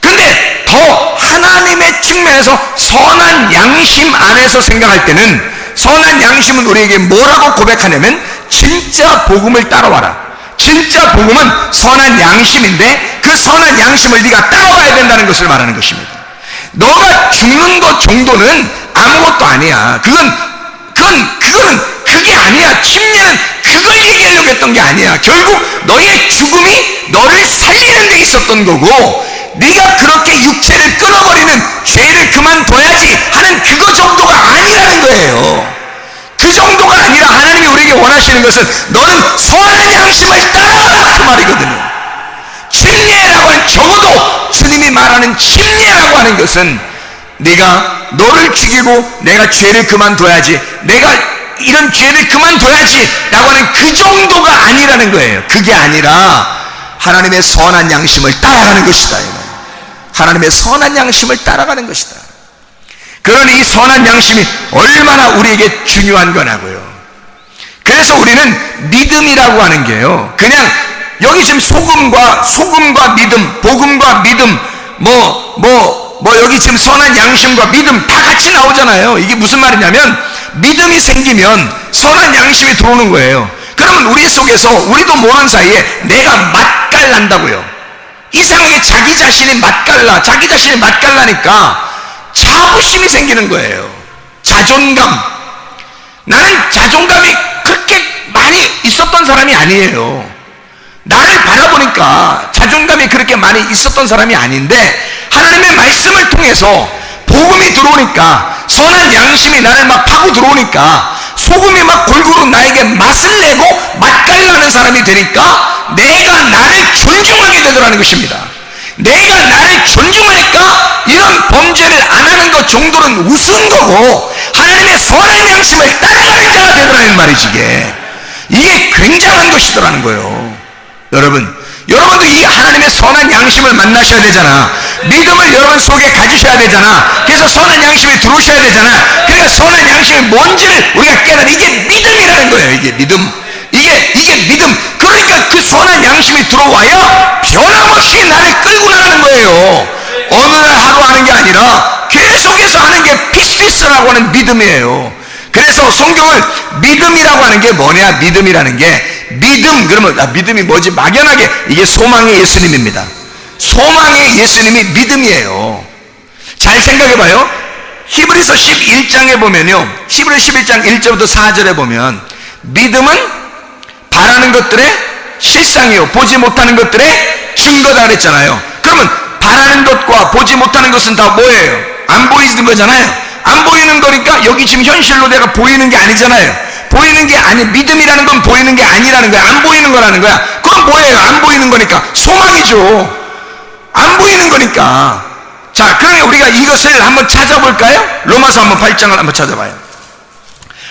근데 더 하나님의 측면에서 선한 양심 안에서 생각할 때는, 선한 양심은 우리에게 뭐라고 고백하냐면 진짜 복음을 따라와라. 진짜 복음은 선한 양심인데 그 선한 양심을 네가 따라와야 된다는 것을 말하는 것입니다. 너가 죽는 것 정도는 아무것도 아니야. 그거는 그게 아니야. 침례는 그걸 얘기하려고 했던 게 아니야. 결국 너의 죽음이 너를 살리는 데 있었던 거고, 네가 그렇게 육체를 끊어버리는 죄를 그만둬야지 하는 그거 정도가 아니라는 거예요. 그 정도가 아니라 하나님이 우리에게 원하시는 것은 너는 선한 양심을 따라가라, 그 말이거든요. 침례라고 하는, 적어도 주님이 말하는 침례라고 하는 것은 네가 너를 죽이고 내가 죄를 그만둬야지, 내가 이런 죄를 그만둬야지 라고 하는 그 정도가 아니라는 거예요. 그게 아니라 하나님의 선한 양심을 따라가는 것이다. 하나님의 선한 양심을 따라가는 것이다. 그러니 이 선한 양심이 얼마나 우리에게 중요한 거냐고요. 그래서 우리는 믿음이라고 하는 게요, 그냥 여기 지금 소금과 믿음, 복음과 믿음, 여기 지금 선한 양심과 믿음 다 같이 나오잖아요. 이게 무슨 말이냐면 믿음이 생기면 선한 양심이 들어오는 거예요. 그러면 우리 속에서 우리도 모르는 사이에 내가 맛깔난다고요. 이상하게 자기 자신이 맛깔나니까 자부심이 생기는 거예요. 자존감. 나는 자존감이 그렇게 많이 있었던 사람이 아니에요. 나를 바라보니까 자존감이 그렇게 많이 있었던 사람이 아닌데, 하나님의 말씀을 통해서 복음이 들어오니까, 선한 양심이 나를 막 파고 들어오니까, 소금이 막 골고루 나에게 맛을 내고 맛깔나는 사람이 되니까 내가 나를 존중하게 되더라는 것입니다. 내가 나를 존중하니까 이런 범죄를 안 하는 것 정도는 우스운 거고 하나님의 선한 양심을 따라가는 자가 되더라는 말이지. 이게 굉장한 것이더라는 거예요. 여러분도 이 하나님의 선한 양심을 만나셔야 되잖아. 믿음을 여러분 속에 가지셔야 되잖아. 그래서 선한 양심이 들어오셔야 되잖아. 그러니까 선한 양심이 뭔지를 우리가 깨달아. 이게 믿음이라는 거예요. 이게 믿음. 이게 믿음. 그러니까 그 선한 양심이 들어와야 변함없이 나를 끌고 나가는 거예요. 어느 날 하루 하는 게 아니라 계속해서 하는 게 피스피스라고 하는 믿음이에요. 그래서 성경을 믿음이라고 하는 게 뭐냐? 믿음이라는 게, 그러면 믿음이 뭐지? 막연하게 이게 소망의 예수님입니다. 소망의 예수님이 믿음이에요. 잘 생각해봐요. 히브리서 11장에 보면요, 히브리 11장 1절부터 4절에 보면 믿음은 바라는 것들의 실상이요 보지 못하는 것들의 증거다 그랬잖아요. 그러면 바라는 것과 보지 못하는 것은 다 뭐예요? 안 보이는 거잖아요. 안 보이는 거니까 여기 지금 현실로 내가 보이는 게 아니잖아요. 보이는 게 아니, 믿음이라는 건 보이는 게 아니라는 거야. 안 보이는 거라는 거야. 그럼 뭐예요? 안 보이는 거니까 소망이죠. 안 보이는 거니까. 자, 그러면 우리가 이것을 한번 찾아볼까요? 로마서 한번 8장을 한번 찾아봐요.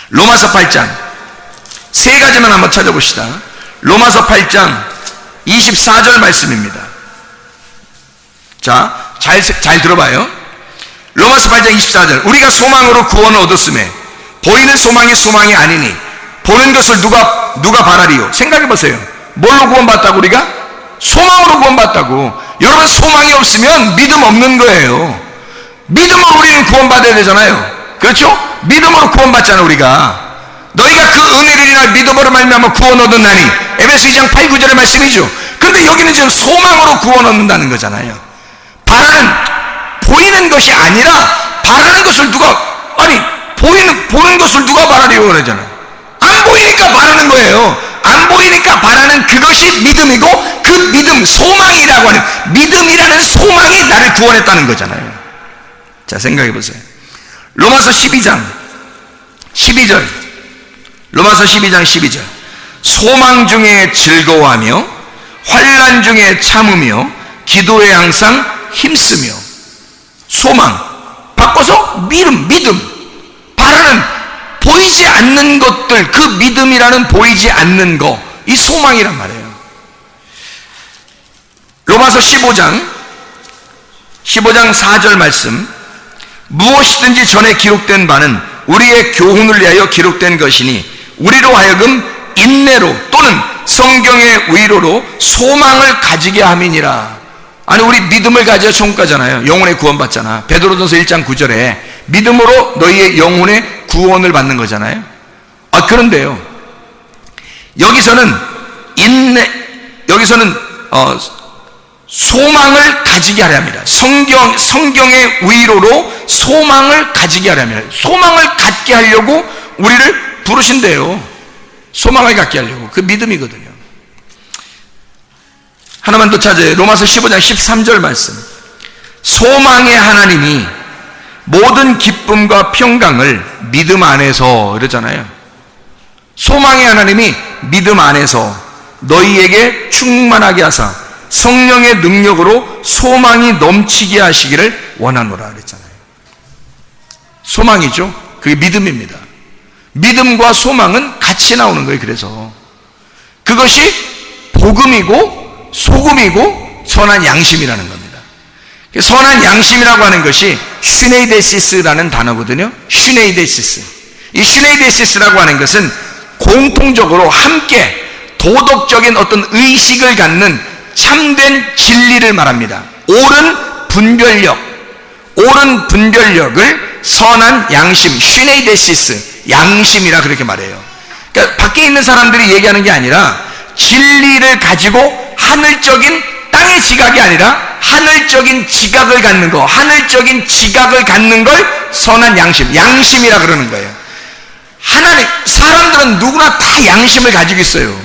로마서 8장 세 가지만 한번 찾아봅시다. 로마서 8장 24절 말씀입니다. 자, 잘 들어봐요. 로마서 8장 24절. 우리가 소망으로 구원을 얻었으며 보이는 소망이 아니니 보는 것을 누가 바라리요? 생각해 보세요. 뭘로 구원받다고? 우리가 소망으로 구원받다고. 여러분, 소망이 없으면 믿음 없는 거예요. 믿음으로 우리는 구원받아야 되잖아요. 그렇죠? 믿음으로 구원받잖아 우리가. 너희가 그 은혜를 인하여 믿음으로 말미암아 구원 얻었나니, 에베소 2장 8, 9절의 말씀이죠. 그런데 여기는 지금 소망으로 구원 얻는다는 거잖아요. 바라는, 보이는 것이 아니라 바라는 것을 보는 것을 누가 바라려고 그러잖아요. 안 보이니까 바라는 거예요. 안 보이니까 바라는 그것이 믿음이고, 그 믿음, 소망이라고 하는, 믿음이라는 소망이 나를 구원했다는 거잖아요. 자, 생각해 보세요. 로마서 12장 12절. 로마서 12장 12절. 소망 중에 즐거워하며 환난 중에 참으며 기도에 항상 힘쓰며. 소망 바꿔서 믿음. 바라는, 보이지 않는 것들, 그 믿음이라는 보이지 않는 거, 이 소망이란 말이에요. 로마서 15장 4절 말씀. 무엇이든지 전에 기록된 바는 우리의 교훈을 위하여 기록된 것이니 우리로 하여금 인내로 또는 성경의 위로로 소망을 가지게 함이니라. 아니, 우리 믿음을 가져야 천국가잖아요. 영혼의 구원받잖아. 베드로전서 1장 9절에 믿음으로 너희의 영혼의 구원을 받는 거잖아요. 그런데요, 여기서는 소망을 가지게 하려 합니다. 성경의 위로로 소망을 가지게 하려 합니다. 소망을 갖게 하려고 우리를 부르신대요. 소망을 갖게 하려고. 그 믿음이거든요. 하나만 더 찾아요. 로마서 15장 13절 말씀. 소망의 하나님이 모든 기쁨과 평강을 믿음 안에서, 이러잖아요. 소망의 하나님이 믿음 안에서 너희에게 충만하게 하사 성령의 능력으로 소망이 넘치게 하시기를 원하노라 그랬잖아요. 소망이죠. 그게 믿음입니다. 믿음과 소망은 같이 나오는 거예요. 그래서 그것이 복음이고 소금이고 선한 양심이라는 겁니다. 선한 양심이라고 하는 것이 슈네이데시스라는 단어거든요. 슈네이데시스. 이 슈네이데시스라고 하는 것은 공통적으로 함께 도덕적인 어떤 의식을 갖는 참된 진리를 말합니다. 옳은 분별력을 선한 양심, 슈네이데시스, 양심이라 그렇게 말해요. 그러니까 밖에 있는 사람들이 얘기하는 게 아니라 진리를 가지고 하늘적인 땅의 지각이 아니라 하늘적인 지각을 갖는 거, 하늘적인 지각을 갖는 걸 선한 양심이라 그러는 거예요. 사람들은 누구나 다 양심을 가지고 있어요.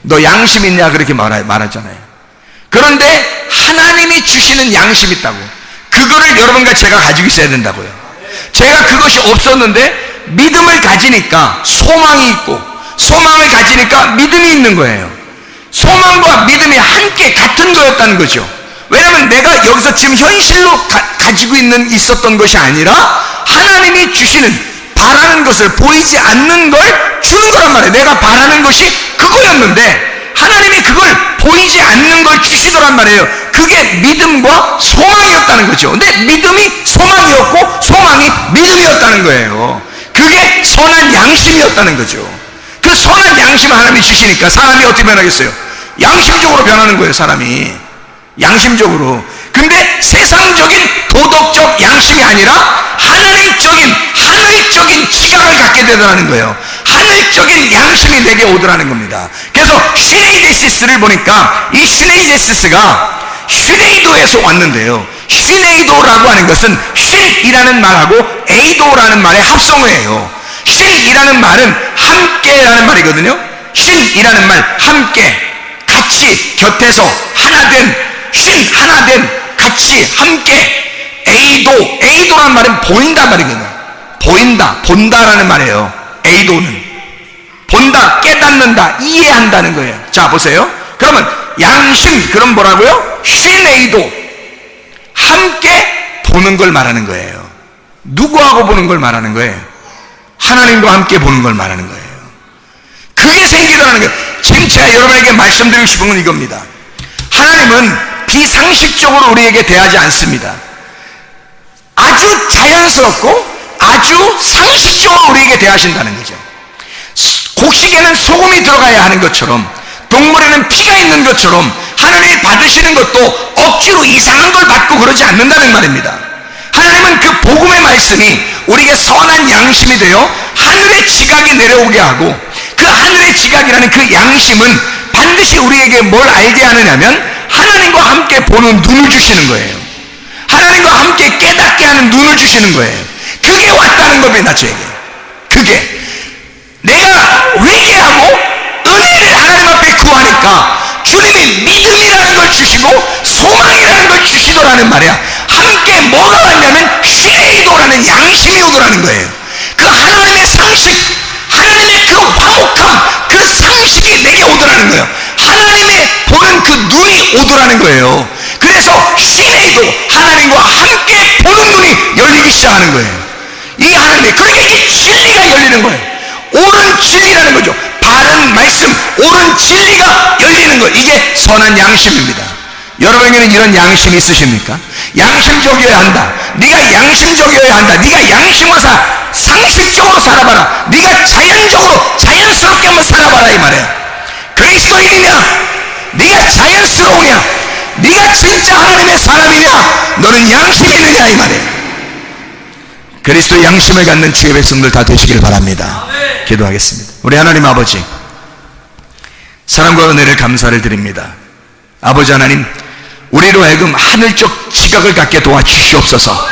너 양심 있냐? 그렇게 말하잖아요. 그런데 하나님이 주시는 양심이 있다고. 그거를 여러분과 제가 가지고 있어야 된다고요. 제가 그것이 없었는데 믿음을 가지니까 소망이 있고, 소망을 가지니까 믿음이 있는 거예요. 소망과 믿음이 함께 같은 거였다는 거죠. 왜냐하면 내가 여기서 지금 현실로 가지고 있었던 것이 아니라 하나님이 주시는, 바라는 것을, 보이지 않는 걸 주는 거란 말이에요. 내가 바라는 것이 그거였는데 하나님이 그걸 보이지 않는 걸 주시더란 말이에요. 그게 믿음과 소망이었다는 거죠. 근데 믿음이 소망이었고 소망이 믿음이었다는 거예요. 그게 선한 양심이었다는 거죠. 그 선한 양심을 하나님이 주시니까 사람이 어떻게 변하겠어요? 양심적으로 변하는 거예요. 사람이 양심적으로. 근데 세상적인 도덕적 양심이 아니라 하늘적인 지각을 갖게 되더라는 거예요. 하늘적인 양심이 내게 오더라는 겁니다. 그래서 슈네이데시스를 보니까 이 슈네이데시스가 슈네이도에서 왔는데요. 슈네이도라고 하는 것은 쉰이라는 말하고 에이도라는 말의 합성어예요. 쉰이라는 말은 함께라는 말이거든요. 쉰이라는 말, 함께, 같이, 곁에서 하나된, 하나된, 같이, 함께. 에이도란 말은 보인다 말이거든요. 본다라는 말이에요. 에이도는 본다, 깨닫는다, 이해한다는 거예요. 자, 보세요. 그러면 양심, 그럼 뭐라고요? 슈네이도, 함께 보는 걸 말하는 거예요. 누구하고 보는 걸 말하는 거예요? 하나님과 함께 보는 걸 말하는 거예요. 그게 생기더라는 거예요. 지금 제가 여러분에게 말씀드리고 싶은 건 이겁니다. 하나님은 비상식적으로 우리에게 대하지 않습니다. 아주 자연스럽고 아주 상식적으로 우리에게 대하신다는 거죠. 곡식에는 소금이 들어가야 하는 것처럼, 동물에는 피가 있는 것처럼 하나님이 받으시는 것도 억지로 이상한 걸 받고 그러지 않는다는 말입니다. 하나님은 그 복음의 말씀이 우리에게 선한 양심이 되어 하늘의 지각이 내려오게 하고, 그 하늘의 지각이라는 그 양심은 반드시 우리에게 뭘 알게 하느냐면 하나님과 함께 보는 눈을 주시는 거예요. 하나님과 함께 깨닫게 하는 눈을 주시는 거예요. 그게 왔다는 겁니다. 저에게 그게 내가 회개하고 은혜를 하나님 앞에 구하니까 주님이 믿음이라는 걸 주시고 소망이라는 걸 주시더라는 말이야. 함께 뭐가 왔냐면 시레이도라는 양심이 오더라는 거예요. 그 하나님의 상식, 하나님의 그 화목함, 그 상식이 내게 오더라는 거예요. 하나님의 보는 그 눈이 오더라는 거예요. 그래서 시레이도 하나님과 함께 보는 눈이 열리기 시작하는 거예요. 이게 하나님의, 그러니까 이게 진리가 열리는 거예요. 옳은 진리라는 거죠. 바른 말씀, 옳은 진리가 열리는 거, 이게 선한 양심입니다. 여러분에게는 이런 양심이 있으십니까? 양심적이어야 한다. 네가 양심적이어야 한다. 네가 양심으로 상식적으로 살아봐라. 네가 자연적으로 자연스럽게 한번 살아봐라 이 말이야. 그리스도인이냐? 네가 자연스러우냐? 네가 진짜 하나님의 사람이냐? 너는 양심이 있느냐 이 말이야. 그리스도의 양심을 갖는 주의 백성들 다 되시길 바랍니다. 기도하겠습니다. 우리 하나님 아버지, 사랑과 은혜를 감사를 드립니다. 아버지 하나님, 우리로 하여금 하늘적 지각을 갖게 도와주시옵소서.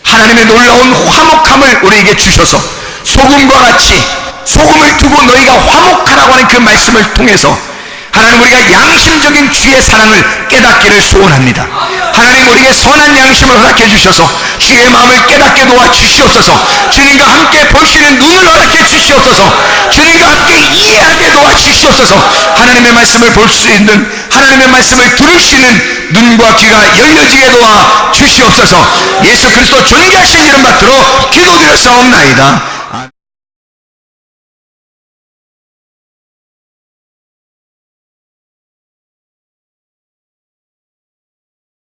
하나님의 놀라운 화목함을 우리에게 주셔서 소금과 같이 소금을 두고 너희가 화목하라고 하는 그 말씀을 통해서 하나님, 우리가 양심적인 주의 사랑을 깨닫기를 소원합니다. 하나님, 우리에게 선한 양심을 허락해 주셔서 주의 마음을 깨닫게 도와주시옵소서. 주님과 함께 볼 수 있는 눈을 허락해 주시옵소서. 주님과 함께 이해하게 도와주시옵소서. 하나님의 말씀을 볼 수 있는, 하나님의 말씀을 들을 수 있는 눈과 귀가 열려지게 도와주시옵소서. 예수 그리스도 존귀하신 이름 받들어 기도드렸사옵나이다.